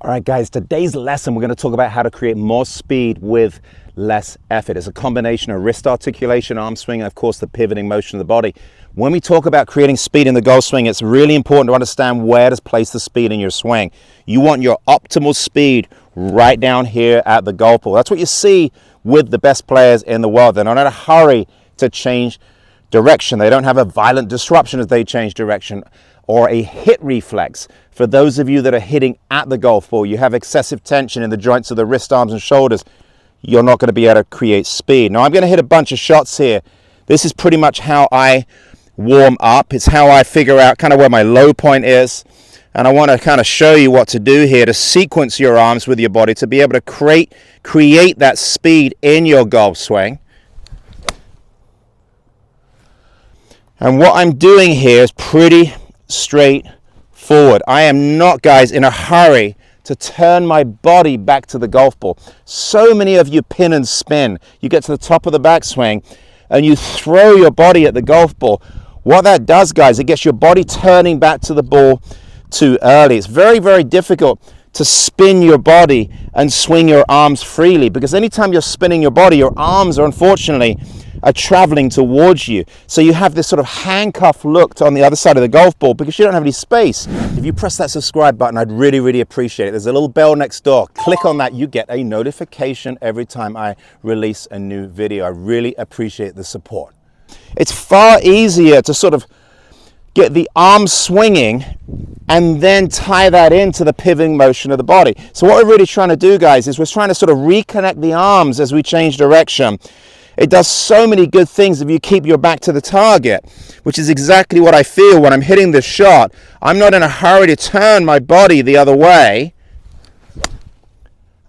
All right, guys, today's lesson, we're going to talk about how to create more speed with less effort. It's a combination of wrist articulation, arm swing, and of course the pivoting motion of the body. When we talk about creating speed in the golf swing, it's really important to understand where to place the speed in your swing. You want your optimal speed right down here at the golf ball. That's what you see with the best players in the world. They're not in a hurry to change direction. They don't have a violent disruption as they change direction or a hit reflex. For those of you that are hitting at the golf ball, you have excessive tension in the joints of the wrist, arms, and shoulders. You're not going to be able to create speed. Now, I'm going to hit a bunch of shots here. This is pretty much how I warm up. It's how I figure out kind of where my low point is. And I want to kind of show you what to do here to sequence your arms with your body to be able to create that speed in your golf swing. And what I'm doing here is pretty straightforward. I am not, guys, in a hurry to turn my body back to the golf ball. So many of you pin and spin. You get to the top of the backswing and you throw your body at the golf ball. What that does, guys, it gets your body turning back to the ball too early. It's very, very difficult to spin your body and swing your arms freely, because anytime you're spinning your body, your arms are unfortunately traveling towards you. So you have this sort of handcuff look on the other side of the golf ball because you don't have any space. If you press that subscribe button, I'd really, really appreciate it. There's a little bell next door. Click on that. You get a notification every time I release a new video. I really appreciate the support. It's far easier to sort of get the arms swinging and then tie that into the pivoting motion of the body. So what we're really trying to do, guys, is we're trying to sort of reconnect the arms as we change direction. It does so many good things if you keep your back to the target, which is exactly what I feel when I'm hitting this shot. I'm not in a hurry to turn my body the other way.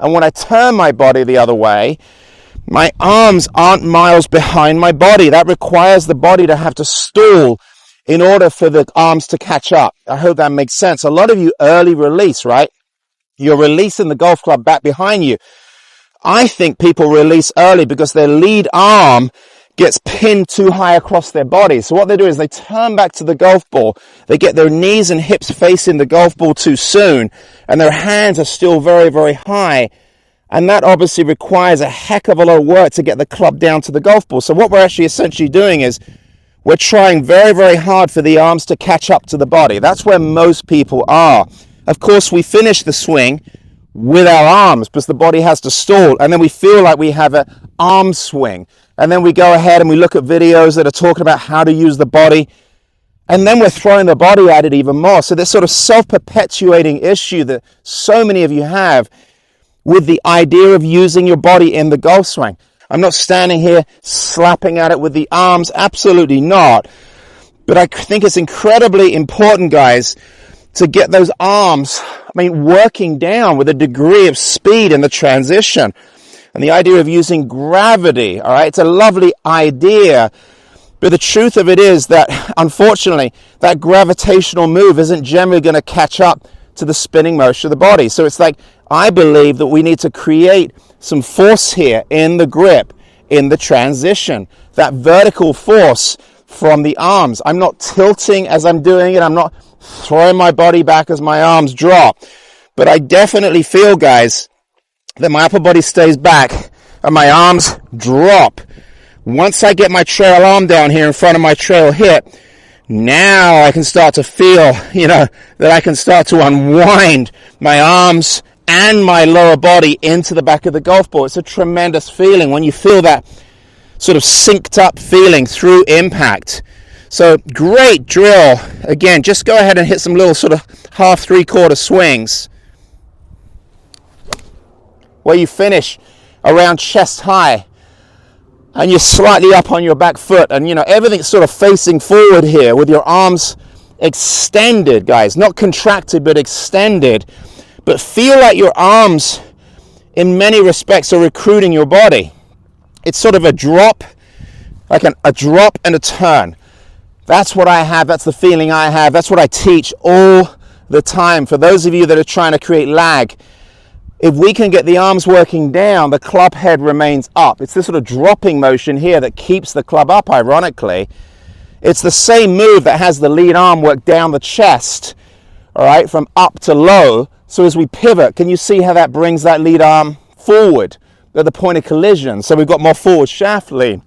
And when I turn my body the other way, my arms aren't miles behind my body. That requires the body to have to stall in order for the arms to catch up. I hope that makes sense. A lot of you early release, right? You're releasing the golf club back behind you. I think people release early because their lead arm gets pinned too high across their body. So what they do is they turn back to the golf ball. They get their knees and hips facing the golf ball too soon, and their hands are still very, very high. And that obviously requires a heck of a lot of work to get the club down to the golf ball. So what we're actually essentially doing is we're trying very, very hard for the arms to catch up to the body. That's where most people are. Of course, we finish the swing with our arms because the body has to stall, and then we feel like we have an arm swing, and then we go ahead and we look at videos that are talking about how to use the body, and then we're throwing the body at it even more. So this sort of self-perpetuating issue that so many of you have with the idea of using your body in the golf swing. I'm not standing here slapping at it with the arms, absolutely not, but I think it's incredibly important, guys, to get those arms, working down with a degree of speed in the transition. And the idea of using gravity, all right, it's a lovely idea. But the truth of it is that, unfortunately, that gravitational move isn't generally going to catch up to the spinning motion of the body. So it's like, I believe that we need to create some force here in the grip, in the transition, that vertical force from the arms. I'm not tilting as I'm doing it. I'm not throwing my body back as my arms drop. But I definitely feel, guys, that my upper body stays back and my arms drop. Once I get my trail arm down here in front of my trail hip, now I can start to feel, that I can start to unwind my arms and my lower body into the back of the golf ball. It's a tremendous feeling when you feel that sort of synced up feeling through impact. So great drill. Again, just go ahead and hit some little sort of half, three-quarter swings where you finish around chest high and you're slightly up on your back foot, and everything's sort of facing forward here with your arms extended, guys, not contracted but extended. But feel like your arms in many respects are recruiting your body. It's sort of a drop, like a drop and a turn. That's what I have. That's the feeling I have. That's what I teach all the time. For those of you that are trying to create lag, if we can get the arms working down, the club head remains up. It's this sort of dropping motion here that keeps the club up, ironically. It's the same move that has the lead arm work down the chest, all right, from up to low, So as we pivot, can you see how that brings that lead arm forward at the point of collision? So we've got more forward shaft lead.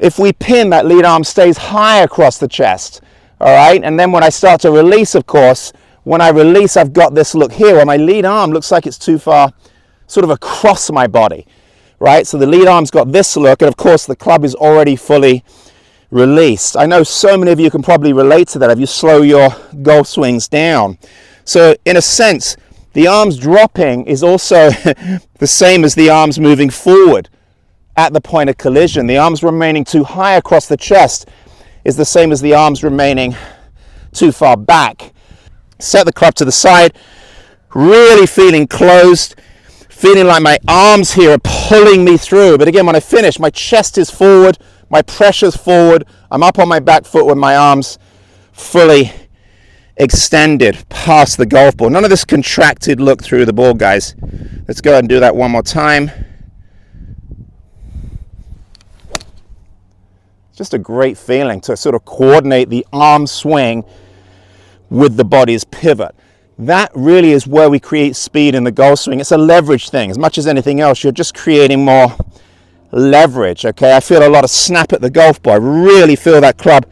If we pin, that lead arm stays high across the chest, all right? And then when I start to release, of course, when I release, I've got this look here where my lead arm looks like it's too far sort of across my body, right? So the lead arm's got this look, and of course the club is already fully released. I know so many of you can probably relate to that if you slow your golf swings down. So in a sense, the arms dropping is also the same as the arms moving forward at the point of collision. The arms remaining too high across the chest is the same as the arms remaining too far back. Set the club to the side, really feeling closed, feeling like my arms here are pulling me through. But again, when I finish, my chest is forward, my pressure's forward, I'm up on my back foot with my arms fully extended past the golf ball. None of this contracted look through the ball, guys. Let's go ahead and do that one more time. It's just a great feeling to sort of coordinate the arm swing with the body's pivot. That really is where we create speed in the golf swing. It's a leverage thing. As much as anything else, you're just creating more leverage, okay? I feel a lot of snap at the golf ball. I really feel that club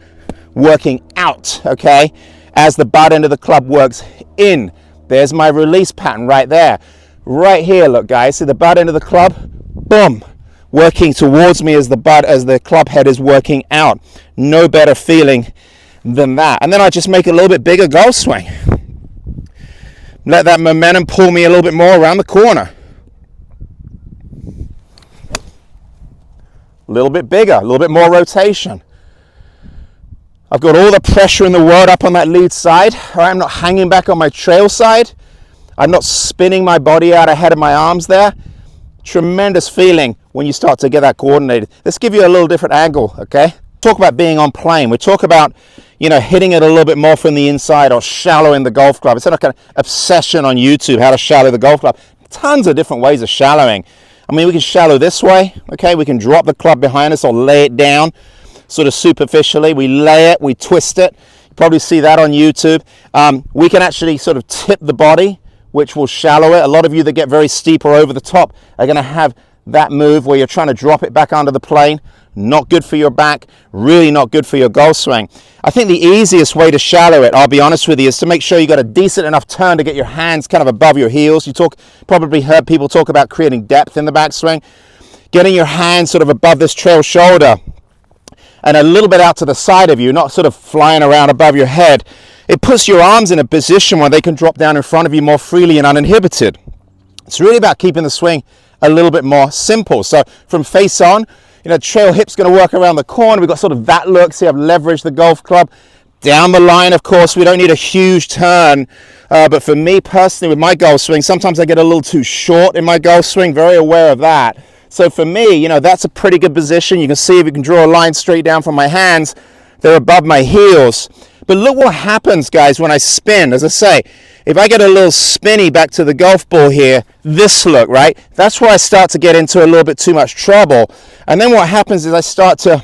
working out, okay? As the butt end of the club works in. There's my release pattern right there. Right here, look guys, see the butt end of the club? Boom! Working towards me as the club head is working out. No better feeling than that. And then I just make a little bit bigger golf swing. Let that momentum pull me a little bit more around the corner. A little bit bigger, a little bit more rotation. I've got all the pressure in the world up on that lead side. I'm not hanging back on my trail side. I'm not spinning my body out ahead of my arms there. Tremendous feeling when you start to get that coordinated. Let's give you a little different angle, okay? Talk about being on plane. We talk about, you know, hitting it a little bit more from the inside or shallowing the golf club. It's like an obsession on YouTube, how to shallow the golf club. Tons of different ways of shallowing. I mean, we can shallow this way, okay? We can drop the club behind us or lay it down sort of superficially. We lay it, we twist it. You probably see that on YouTube. We can actually sort of tip the body, which will shallow it. A lot of you that get very steep or over the top are going to have that move where you're trying to drop it back onto the plane. Not good for your back, really not good for your golf swing. I think the easiest way to shallow it, I'll be honest with you, is to make sure you got a decent enough turn to get your hands kind of above your heels. You probably heard people talk about creating depth in the backswing. Getting your hands sort of above this trail shoulder and a little bit out to the side of you, not sort of flying around above your head. It puts your arms in a position where they can drop down in front of you more freely and uninhibited. It's really about keeping the swing a little bit more simple. So from face on, you know, trail hip's going to work around the corner. We've got sort of that look. See, I've leveraged the golf club. Down the line, of course, we don't need a huge turn. But for me personally, with my golf swing, sometimes I get a little too short in my golf swing. Very aware of that. So for me, you know, that's a pretty good position. You can see if you can draw a line straight down from my hands. They're above my heels. But look what happens, guys, when I spin. As I say, if I get a little spinny back to the golf ball here, this look, right? That's where I start to get into a little bit too much trouble. And then what happens is I start to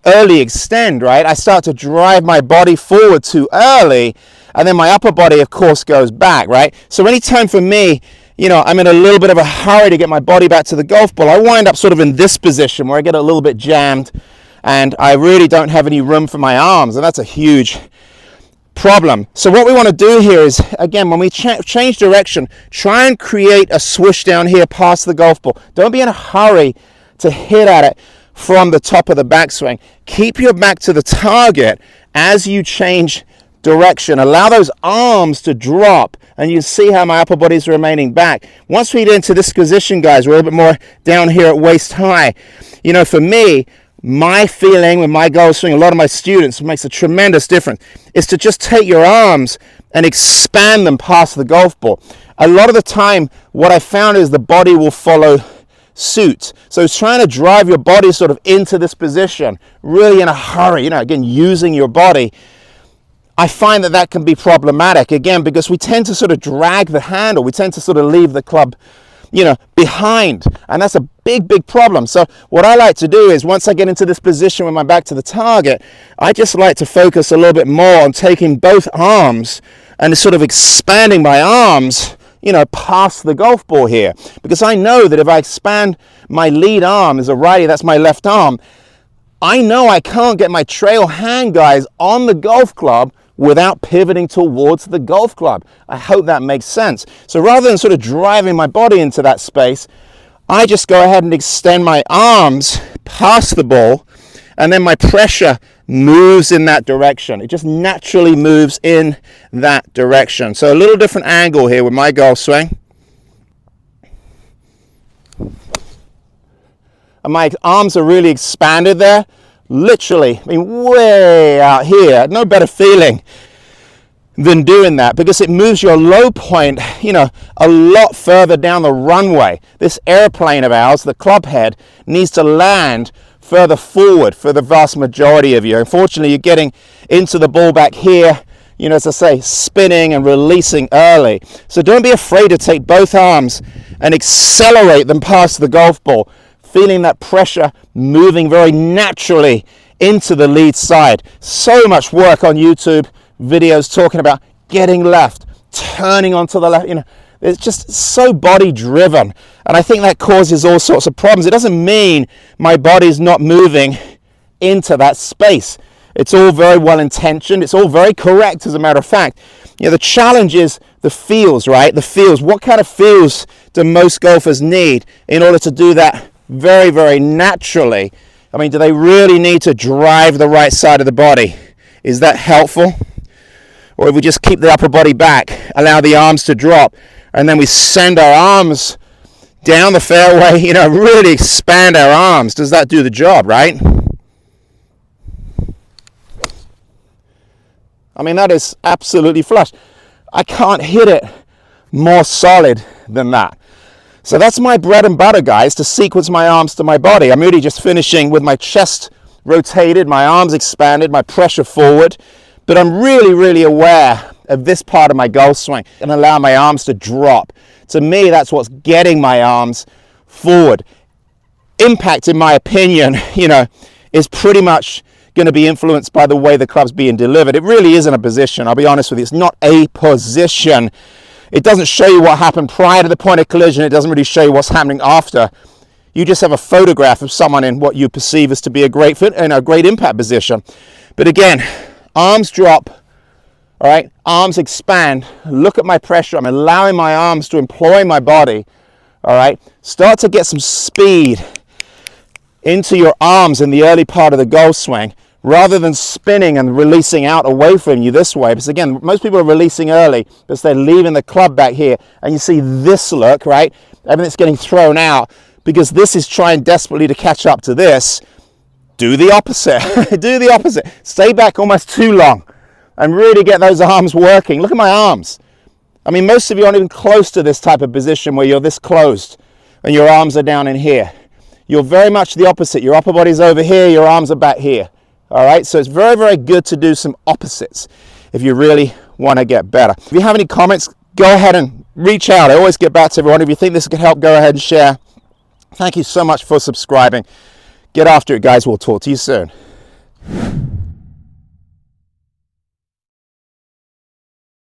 early extend, right? I start to drive my body forward too early, and then my upper body, of course, goes back, right? So anytime for me, you know, I'm in a little bit of a hurry to get my body back to the golf ball, I wind up sort of in this position where I get a little bit jammed, and I really don't have any room for my arms, and that's a huge problem. So what we want to do here is, again, when we change direction, try and create a swoosh down here past the golf ball. Don't be in a hurry to hit at it from the top of the backswing. Keep your back to the target as you change direction. Allow those arms to drop, and you see how my upper body's remaining back. Once we get into this position, guys, we're a little bit more down here at waist high. You know, for me, my feeling with my golf swing, a lot of my students, makes a tremendous difference, is to just take your arms and expand them past the golf ball. A lot of the time, what I found is the body will follow suit. So it's trying to drive your body sort of into this position, really in a hurry, you know, again, using your body. I find that can be problematic, again, because we tend to sort of drag the handle. We tend to sort of leave the club behind, and that's a big problem. So what I like to do is, once I get into this position with my back to the target, I just like to focus a little bit more on taking both arms and sort of expanding my arms, past the golf ball here, because I know that if I expand my lead arm as a righty, that's my left arm, I know I can't get my trail hand guys on the golf club without pivoting towards the golf club. I hope that makes sense. So rather than sort of driving my body into that space, I just go ahead and extend my arms past the ball, and then my pressure moves in that direction. It just naturally moves in that direction. So a little different angle here with my golf swing. And my arms are really expanded there. Literally, way out here. No better feeling than doing that, because it moves your low point, a lot further down the runway. This airplane of ours, the Clubhead, needs to land further forward for the vast majority of you. Unfortunately, you're getting into the ball back here, as I say, spinning and releasing early. So don't be afraid to take both arms and accelerate them past the golf ball, feeling that pressure moving very naturally into the lead side. So much work on YouTube videos talking about getting left, turning onto the left. It's just so body driven, and I think that causes all sorts of problems. It doesn't mean my body's not moving into that space. It's all very well intentioned. It's all very correct, as a matter of fact. The challenge is the feels, right? The feels. What kind of feels do most golfers need in order to do that very naturally? I mean, do they really need to drive the right side of the body? Is that helpful? Or if we just keep the upper body back, allow the arms to drop, and then we send our arms down the fairway, really expand our arms, does that do the job, right? I mean, that is absolutely flush. I can't hit it more solid than that. So that's my bread and butter, guys, to sequence my arms to my body. I'm really just finishing with my chest rotated, my arms expanded, my pressure forward. But I'm really aware of this part of my golf swing and allow my arms to drop. To me, that's what's getting my arms forward. Impact, in my opinion, is pretty much going to be influenced by the way the club's being delivered. It really isn't a position, I'll be honest with you. It's not a position. It doesn't show you what happened prior to the point of collision. It doesn't really show you what's happening after. You just have a photograph of someone in what you perceive as to be a great fit and a great impact position. But again, arms drop, all right? Arms expand. Look at my pressure. I'm allowing my arms to employ my body, all right? Start to get some speed into your arms in the early part of the golf swing, rather than spinning and releasing out away from you this way. Because again, most people are releasing early because they're leaving the club back here. And you see this look, right? Everything's getting thrown out because this is trying desperately to catch up to this. Do the opposite. Do the opposite. Stay back almost too long and really get those arms working. Look at my arms. I mean, most of you aren't even close to this type of position where you're this closed and your arms are down in here. You're very much the opposite. Your upper body's over here, your arms are back here. All right, so it's very good to do some opposites if you really want to get better. If you have any comments, go ahead and reach out. I always get back to everyone. If you think this could help, go ahead and share. Thank you so much for subscribing. Get after it, guys. We'll talk to you soon.